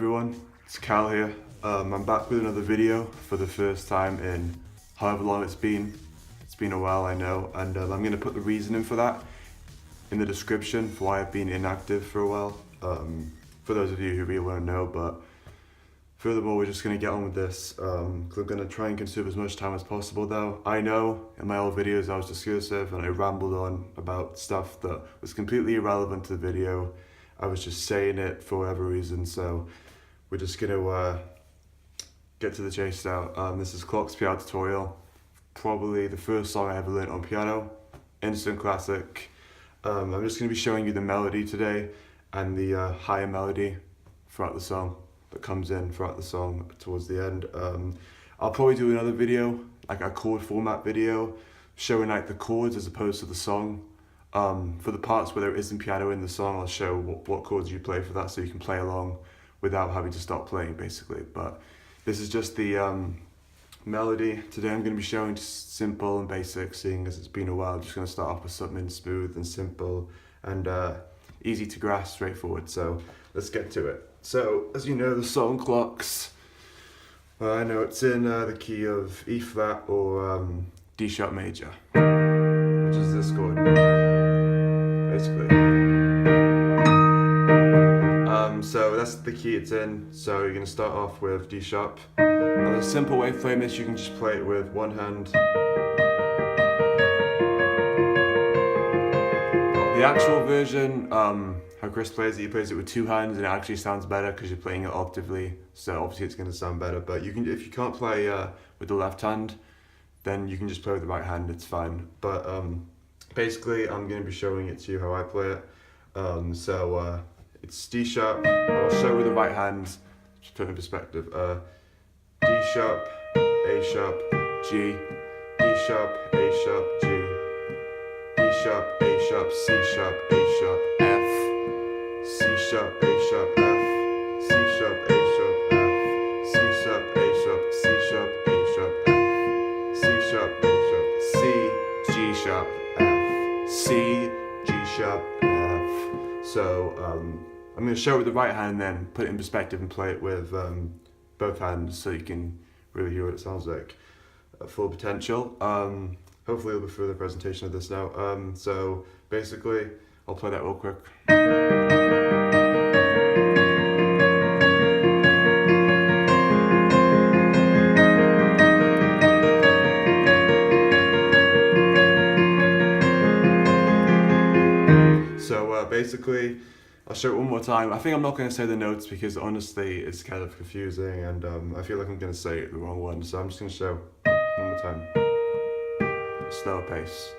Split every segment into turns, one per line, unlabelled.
everyone, it's Cal here. I'm back with another video for the first time in however long it's been. It's been a while, I know, and I'm going to put the reasoning for that in the description for why I've been inactive for a while, for those of you who really want to know. But furthermore, we're just going to get on with this, because I'm going to try and consume as much time as possible though. I know in my old videos I was discursive and I rambled on about stuff that was completely irrelevant to the video. I was just saying it for whatever reason, so we're just going to get to the chase now. This is Clock's piano tutorial, probably the first song I ever learned on piano, instant classic. I'm just going to be showing you the melody today and the higher melody throughout the song that comes in throughout the song towards the end. I'll probably do another video, like a chord format video, showing like the chords as opposed to the song. For the parts where there isn't piano in the song, I'll show what chords you play for that so you can play along without having to stop playing basically. But this is just the melody. Today I'm going to be showing just simple and basic, seeing as it's been a while. I'm just going to start off with something smooth and simple and easy to grasp, straightforward. So let's get to it. So as you know, the song Clocks, I know it's in the key of E flat or D sharp major, which is this chord, basically. So that's the key it's in. So you're going to start off with D sharp. Now the simple way of playing this, you can just play it with one hand. The actual version, how Chris plays it, he plays it with two hands, and it actually sounds better because you're playing it octavely. So obviously it's going to sound better. But you can, if you can't play with the left hand, then you can just play with the right hand. It's fine. But basically, I'm going to be showing it to you how I play it. It's D sharp. I'll show with the right hand, just put it in perspective. D sharp, A sharp, G, D sharp, A sharp, G, D sharp, A sharp, C sharp, A sharp, F, C sharp, A sharp, F, C sharp, A sharp, F, C sharp, A sharp, C sharp, A sharp, F, C sharp, A sharp, C, G sharp, F, C, G sharp, F. So I'm going to show it with the right hand, then put it in perspective and play it with both hands so you can really hear what it sounds like. Full potential. Hopefully it'll be through the presentation of this now. So basically, I'll play that real quick. So basically, I'll show it one more time. I think I'm not going to say the notes because honestly it's kind of confusing and I feel like I'm going to say the wrong one. So I'm just going to show one more time. Slower pace.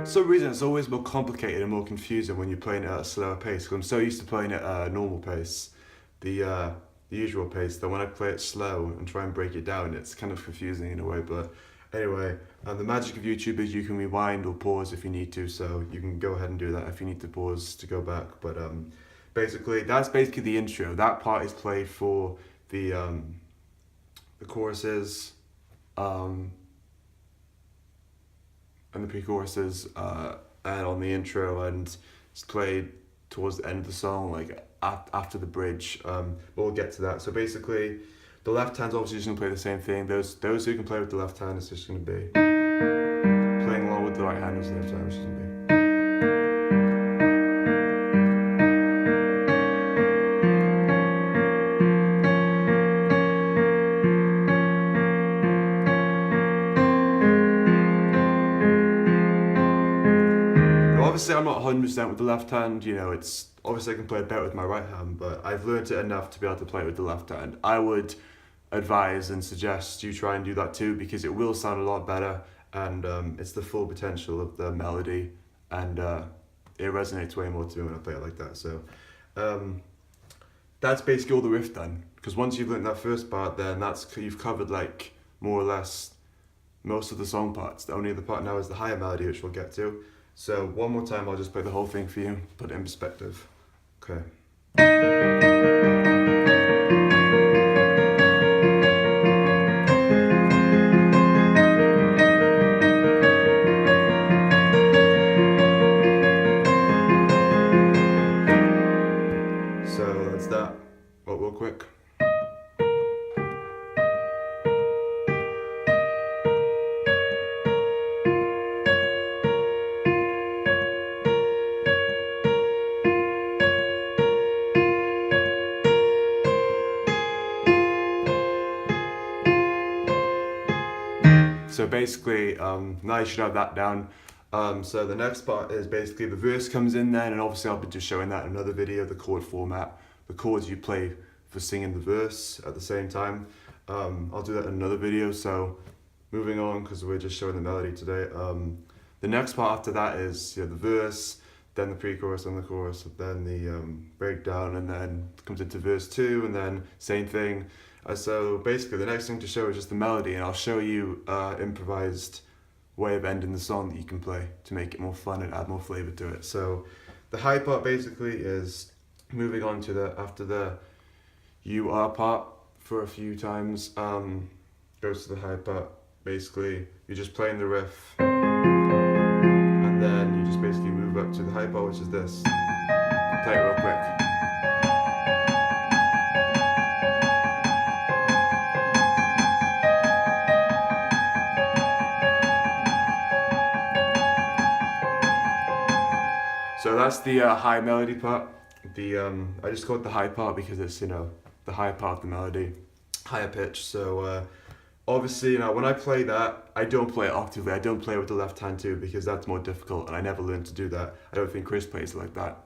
For some reason it's always more complicated and more confusing when you're playing it at a slower pace, because I'm so used to playing it at a normal pace, the usual pace, that when I play it slow and try and break it down, it's kind of confusing in a way. But anyway, the magic of YouTube is you can rewind or pause if you need to, so you can go ahead and do that if you need to pause to go back. But basically that's basically the intro. That part is played for the choruses and the pre-choruses and on the intro, and it's played towards the end of the song, like after the bridge. But we'll get to that. So basically, the left hand's obviously just gonna play the same thing. Those who can play with the left hand, it's just gonna be playing along with the right hand at the same time. It's just gonna be. Obviously I'm not 100% with the left hand, you know, it's obviously I can play it better with my right hand, but I've learned it enough to be able to play it with the left hand. I would advise and suggest you try and do that too, because it will sound a lot better, and it's the full potential of the melody, and it resonates way more to me when I play it like that. So that's basically all the riff done, because once you've learned that first part, then you've covered like more or less most of the song parts. The only other part now is the higher melody, which we'll get to. So one more time, I'll just play the whole thing for you, put it in perspective. Okay. So that's that. Well, real quick. So basically, now you should have that down. So the next part is basically the verse comes in then, and obviously I'll be just showing that in another video, the chord format, the chords you play for singing the verse at the same time. I'll do that in another video, so moving on, because we're just showing the melody today. The next part after that is the verse, then the pre-chorus, then the chorus, then the breakdown, and then comes into verse 2, and then same thing. So basically the next thing to show is just the melody, and I'll show you improvised way of ending the song that you can play to make it more fun and add more flavor to it. So the high part basically is moving on to after the you are part for a few times, goes to the high part. Basically you're just playing the riff, and then you just basically move up to the high part, which is this. Play it real quick. So that's the high melody part. I just call it the high part because it's the high part of the melody, higher pitch. So obviously when I play that, I don't play it octavely. I don't play it with the left hand too, because that's more difficult, and I never learned to do that. I don't think Chris plays it like that.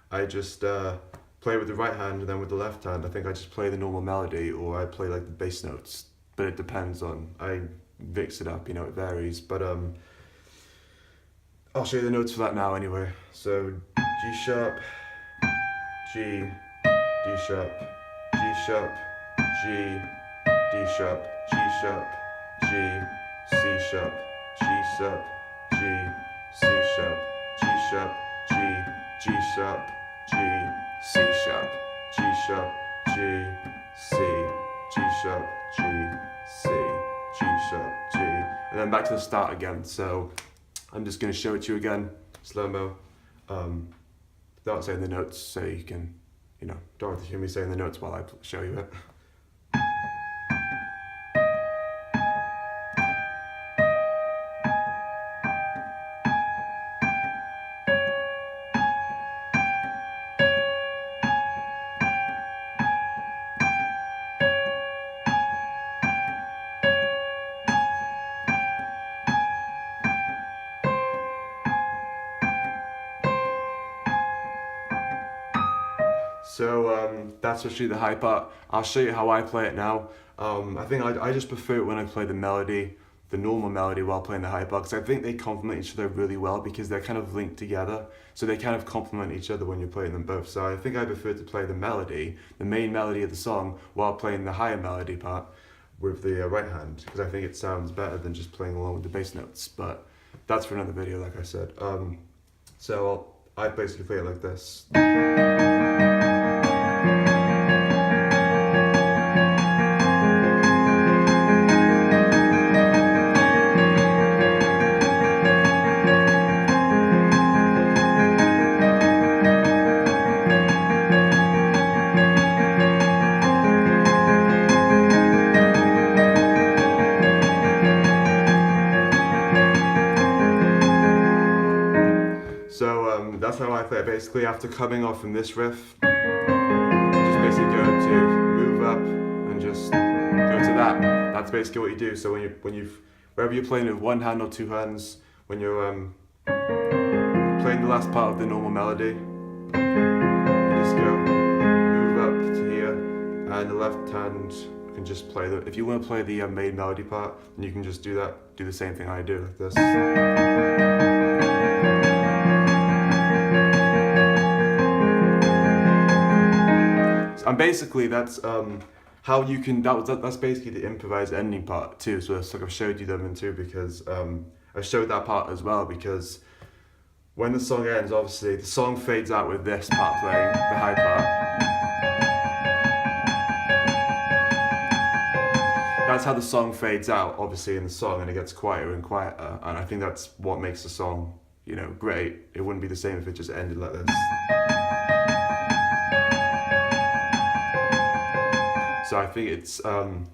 I just play with the right hand, and then with the left hand, I think I just play the normal melody, or I play like the bass notes. But it depends on, I mix it up, it varies. But I'll show you the notes for that now anyway. So G sharp, G, D sharp, G sharp, G, D sharp, G sharp, G, C sharp, G sharp, G, C sharp, G sharp, G, G sharp, G, C sharp, G sharp, G, C, G sharp, G, C, G sharp, G, and then back to the start again. So I'm just going to show it to you again, slow-mo, without saying the notes, so you can, don't have to hear me saying the notes while I show you it. So that's actually the high part. I'll show you how I play it now. I think I just prefer it when I play the melody, the normal melody, while playing the high part, because I think they complement each other really well, because they're kind of linked together. So they kind of complement each other when you're playing them both. So I think I prefer to play the melody, the main melody of the song, while playing the higher melody part with the right hand, because I think it sounds better than just playing along with the bass notes. But that's for another video, like I said. So I basically play it like this. So that's how I play it. Basically, after coming off from this riff, just basically go to move up and just go to that. That's basically what you do. So wherever you're playing with one hand or two hands, when you're playing the last part of the normal melody, you just go move up to here, and the left hand can just play if you want to play the main melody part, then you can just do the same thing I do, like this. And basically that's how you can, that's basically the improvised ending part too. So it's like I've showed you them in two because I showed that part as well, because when the song ends, obviously the song fades out with this part playing, the high part. That's how the song fades out, obviously, in the song, and it gets quieter and quieter. And I think that's what makes the song, you know, great. It wouldn't be the same if it just ended like this. So I think it's how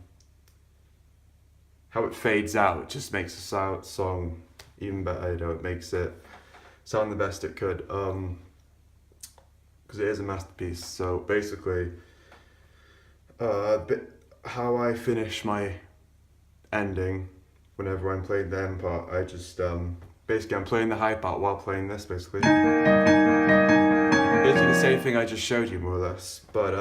it fades out just makes the song even better. You know, it makes it sound the best it could, because it is a masterpiece. So basically, how I finish my ending whenever I'm playing the end part, I just basically I'm playing the high part while playing this, basically the same thing I just showed you, more or less. But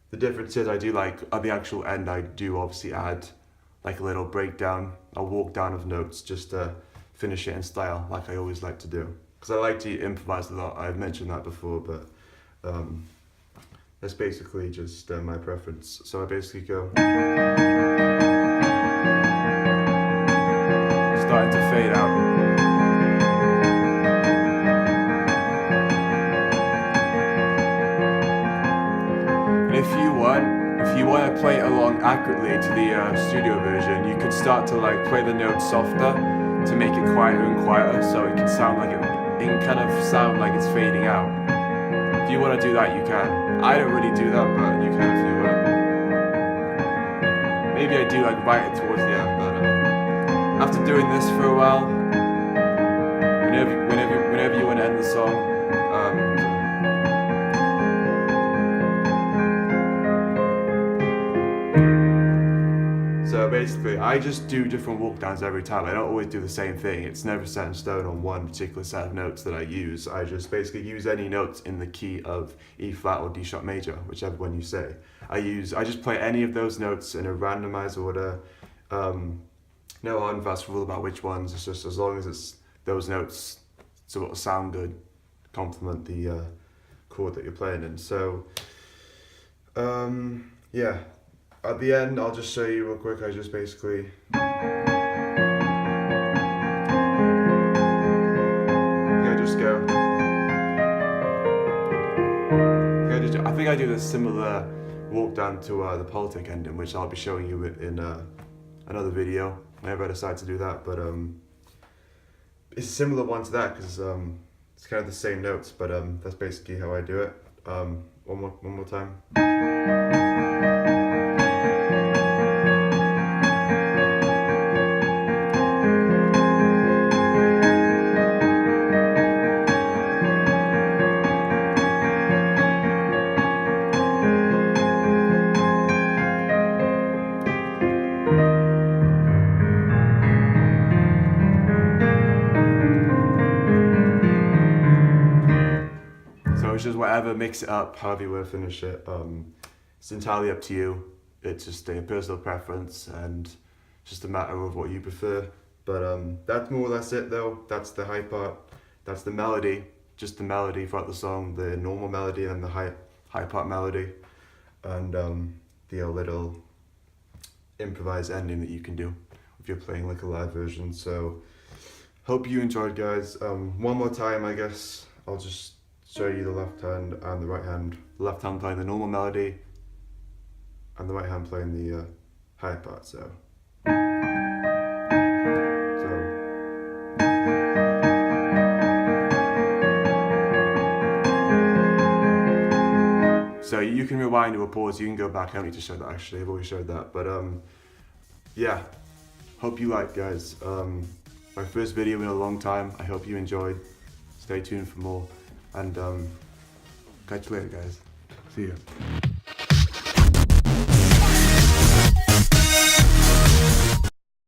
the difference is I do, like, at the actual end, I do obviously add like a little breakdown, a walk down of notes, just to finish it in style, like I always like to do, because I like to improvise a lot. I've mentioned that before, but that's basically just my preference. So I basically go, starting to fade out. And if you want to play it along accurately to the studio version, you could start to like play the notes softer to make it quieter and quieter, so it can sound like it can kind of sound like it's fading out. If you want to do that, you can. I don't really do that, but you can if you want. Maybe I do like write it towards the end, but after doing this for a while, whenever you want to end the song, so basically I just do different walk downs every time. I don't always do the same thing. It's never set in stone on one particular set of notes that I use. I just basically use any notes in the key of E flat or D sharp major, whichever one you say. I just play any of those notes in a randomized order. No hard and fast rule about which ones. It's just as long as it's those notes sort of sound good, complement the chord that you're playing in. So yeah. At the end, I'll just show you real quick. I just basically just go. I think I do this similar walk down to the politic ending, which I'll be showing you in another video whenever I decide to do that. But it's a similar one to that because it's kind of the same notes. But that's basically how I do it. One more time. It's just whatever, mix it up, however you want to finish it. It's entirely up to you. It's just a personal preference and just a matter of what you prefer. But that's more or less it though. That's the high part. That's the melody, just the melody throughout the song, the normal melody and the high part melody. And the little improvised ending that you can do if you're playing like a live version. So hope you enjoyed, guys. One more time, I guess I'll just show you the left hand and the right hand. The left hand playing the normal melody and the right hand playing the high part. So you can rewind or pause, you can go back. I don't need to show that actually, I've always showed that. But yeah, hope you liked, guys. My first video in a long time. I hope you enjoyed. Stay tuned for more. And catch you later, guys. See ya.